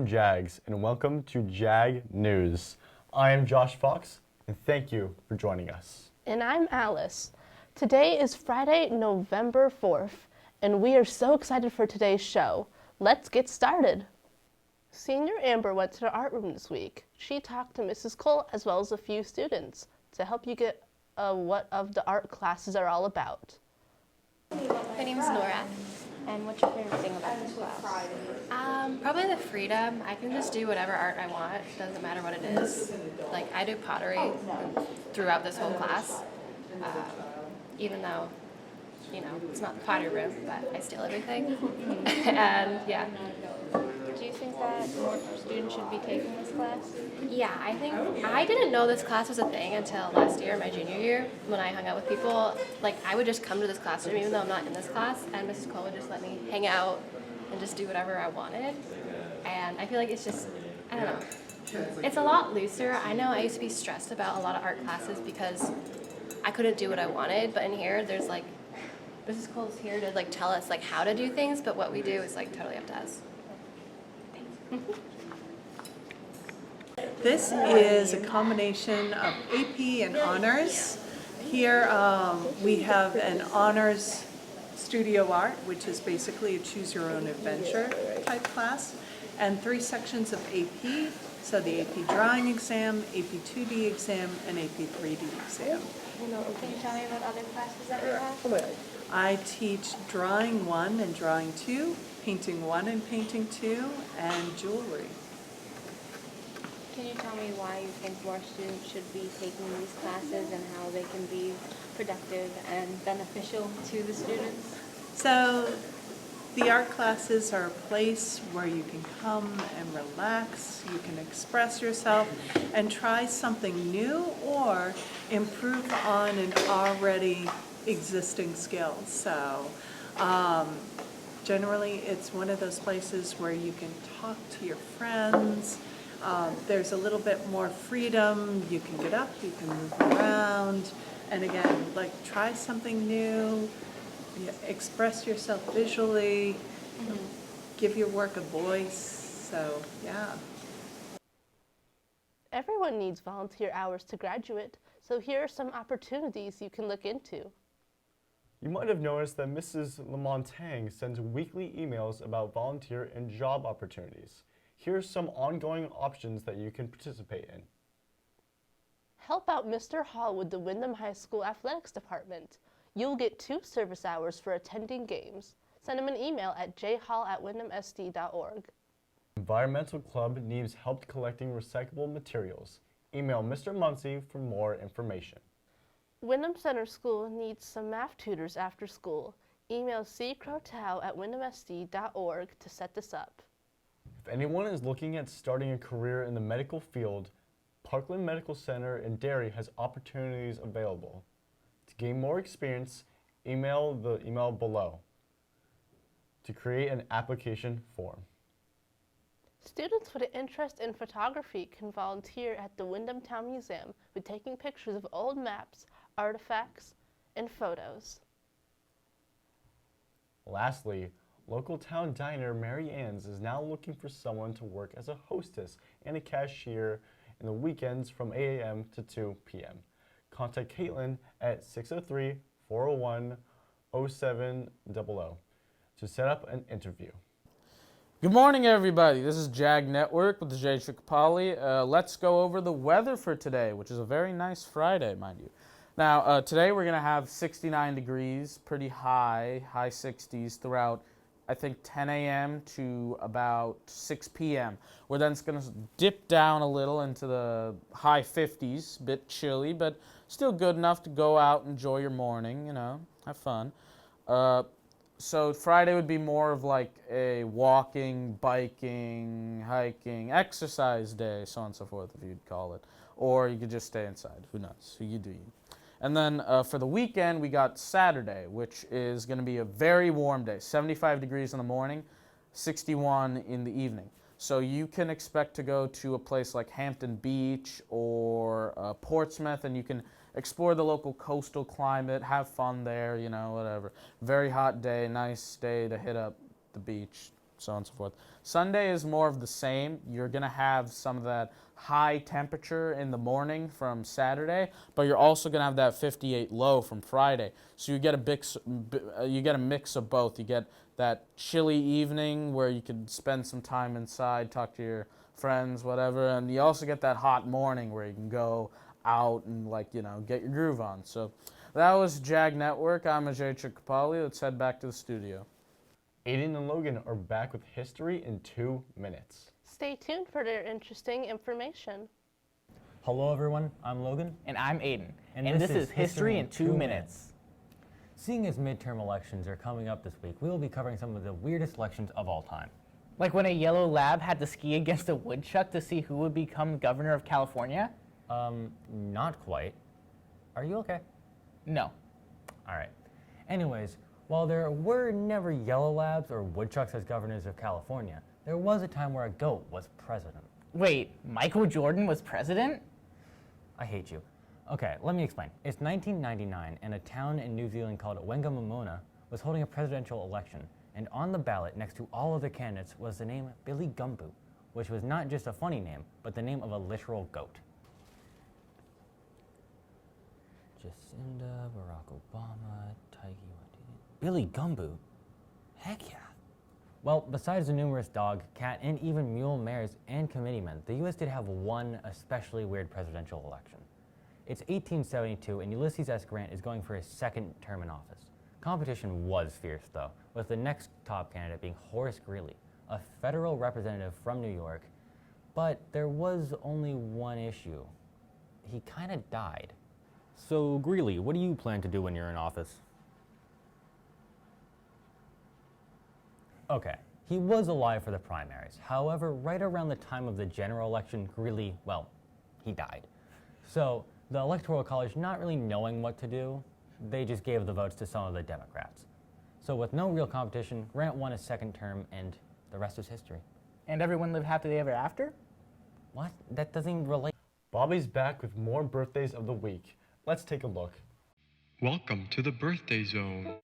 Jags, and welcome to Jag News. I am Josh Fox, and thank you for joining us. And I'm Alice. Today is Friday, November 4th, and we are so excited for today's show. Let's get started. Senior Amber went to the art room this week. She talked to Mrs. Cole as well as a few students to help you get what of the art classes are all about. My name is Nora. And what's your favorite thing about this class? Probably the freedom. I can just do whatever art I want. Doesn't matter what it is. Like, I do pottery throughout this whole class. Even though, it's not the pottery room, but I steal everything. And yeah. Do you think that more students should be taking this class? Yeah, I didn't know this class was a thing until last year, my junior year, when I hung out with people. Like, I would just come to this classroom even though I'm not in this class, and Mrs. Cole would just let me hang out and just do whatever I wanted. And I feel like it's just, I don't know, it's a lot looser. I know I used to be stressed about a lot of art classes because I couldn't do what I wanted, but in here there's like, Mrs. Cole's here to like tell us like how to do things, but what we do is like totally up to us. This is a combination of AP and honors. Here we have an honors studio art, which is basically a choose your own adventure type class, and 3 sections of AP. So the AP drawing exam, AP 2D exam, and AP 3D exam. Can you tell me about other classes that you have? I teach drawing 1 and drawing 2, painting 1 and painting 2, and jewelry. Can you tell me why you think more students should be taking these classes and how they can be productive and beneficial to the students? So the art classes are a place where you can come and relax, you can express yourself and try something new or improve on an already existing skill. So generally it's one of those places where you can talk to your friends. There's a little bit more freedom. You can get up, you can move around, and again, like try something new, express yourself visually, give your work a voice. So yeah. Everyone needs volunteer hours to graduate, so here are some opportunities you can look into. You might have noticed that Mrs. Lamontang sends weekly emails about volunteer and job opportunities. Here are some ongoing options that you can participate in. Help out Mr. Hall with the Windham High School Athletics Department. You'll get 2 service hours for attending games. Send him an email at jhall@windhamsd.org. Environmental Club needs help collecting recyclable materials. Email Mr. Muncie for more information. Windham Center School needs some math tutors after school. Email ccrotow@windhamsd.org to set this up. If anyone is looking at starting a career in the medical field, Parkland Medical Center in Derry has opportunities available. To gain more experience, email the email below to create an application form. Students with an interest in photography can volunteer at the Windham Town Museum with taking pictures of old maps, artifacts, and photos. Lastly, local town diner Mary Ann's is now looking for someone to work as a hostess and a cashier in the weekends from 8 a.m. to 2 p.m. Contact Caitlin at 603-401-0700 to set up an interview. Good morning, everybody. This is Jag Network with Jay Tricopoli. Let's go over the weather for today, which is a very nice Friday, mind you. Now, today we're going to have 69 degrees, pretty high 60s throughout, I think, 10 a.m. to about 6 p.m. We're then going to dip down a little into the high 50s, bit chilly, but still good enough to go out and enjoy your morning, have fun. So Friday would be more of like a walking, biking, hiking, exercise day, so on and so forth, if you'd call it. Or you could just stay inside. Who knows? You do you. And then for the weekend, we got Saturday, which is going to be a very warm day. 75 degrees in the morning, 61 in the evening. So you can expect to go to a place like Hampton Beach or Portsmouth, and you can explore the local coastal climate, have fun there, whatever. Very hot day, nice day to hit up the beach, so on and so forth. Sunday is more of the same. You're going to have some of that high temperature in the morning from Saturday, but you're also going to have that 58 low from Friday. So you get a mix of both. You get that chilly evening where you can spend some time inside, talk to your friends, whatever, and you also get that hot morning where you can go out and get your groove on. So that was JAG Network. I'm Ajay Chikapali. Let's head back to the studio. Aiden and Logan are back with history in 2 minutes. Stay tuned for their interesting information. Hello everyone, I'm Logan. And I'm Aiden. And this is History in 2 minutes. Seeing as midterm elections are coming up this week, we will be covering some of the weirdest elections of all time. Like when a yellow lab had to ski against a woodchuck to see who would become governor of California? Not quite. Are you okay? No. Alright. Anyways, while there were never yellow labs or woodchucks as governors of California, there was a time where a goat was president. Wait, Michael Jordan was president? I hate you. Okay, let me explain. It's 1999 and a town in New Zealand called Windham was holding a presidential election, and on the ballot next to all other candidates was the name Billy Gumboot, which was not just a funny name, but the name of a literal goat. Jacinda, Barack Obama, Taiki Wadidi. Billy Gumboot? Heck yeah. Well, besides the numerous dog, cat, and even mule mayors and committeemen, the US did have one especially weird presidential election. It's 1872 and Ulysses S. Grant is going for his second term in office. Competition was fierce though, with the next top candidate being Horace Greeley, a federal representative from New York, but there was only one issue. He kind of died. So Greeley, what do you plan to do when you're in office? Okay, he was alive for the primaries. However, right around the time of the general election, Greeley, well, he died. So the Electoral College, not really knowing what to do, they just gave the votes to some of the Democrats. So with no real competition, Grant won his second term, and the rest is history. And everyone lived happily ever after? What? That doesn't even relate. Bobby's back with more birthdays of the week. Let's take a look. Welcome to the Birthday Zone.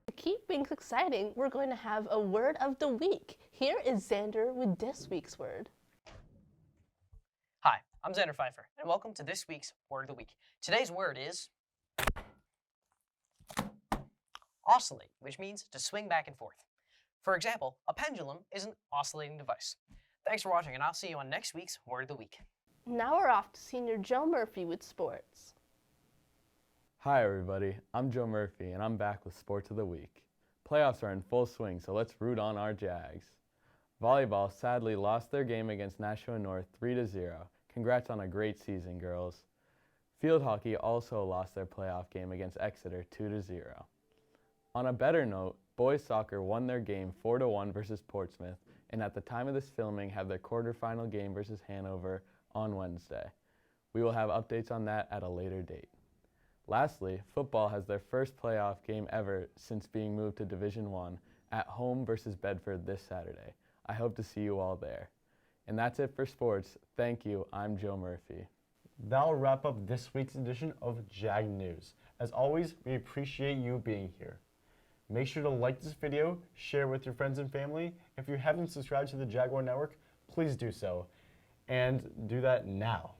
To keep things exciting, we're going to have a word of the week. Here is Xander with this week's word. Hi, I'm Xander Pfeiffer, and welcome to this week's Word of the Week. Today's word is oscillate, which means to swing back and forth. For example, a pendulum is an oscillating device. Thanks for watching, and I'll see you on next week's Word of the Week. Now we're off to Senior Joe Murphy with sports. Hi everybody, I'm Joe Murphy and I'm back with Sports of the Week. Playoffs are in full swing, so let's root on our Jags. Volleyball sadly lost their game against Nashua North 3-0. Congrats on a great season, girls. Field hockey also lost their playoff game against Exeter 2-0. On a better note, boys soccer won their game 4-1 versus Portsmouth, and at the time of this filming have their quarterfinal game versus Hanover on Wednesday. We will have updates on that at a later date. Lastly, football has their first playoff game ever since being moved to Division I at home versus Bedford this Saturday. I hope to see you all there. And that's it for sports. Thank you. I'm Joe Murphy. That'll wrap up this week's edition of JAG News. As always, we appreciate you being here. Make sure to like this video, share with your friends and family. If you haven't subscribed to the Jaguar Network, please do so. And do that now.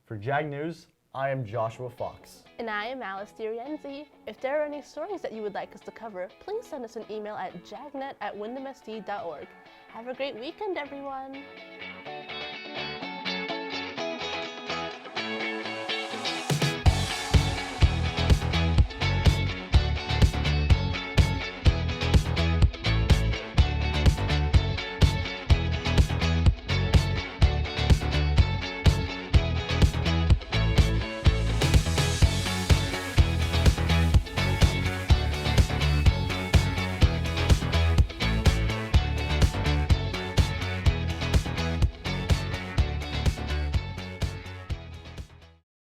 For JAG News, I am Joshua Fox. And I am Alice Dirienzi. If there are any stories that you would like us to cover, please send us an email at jagnet@windhamsd.org. Have a great weekend, everyone.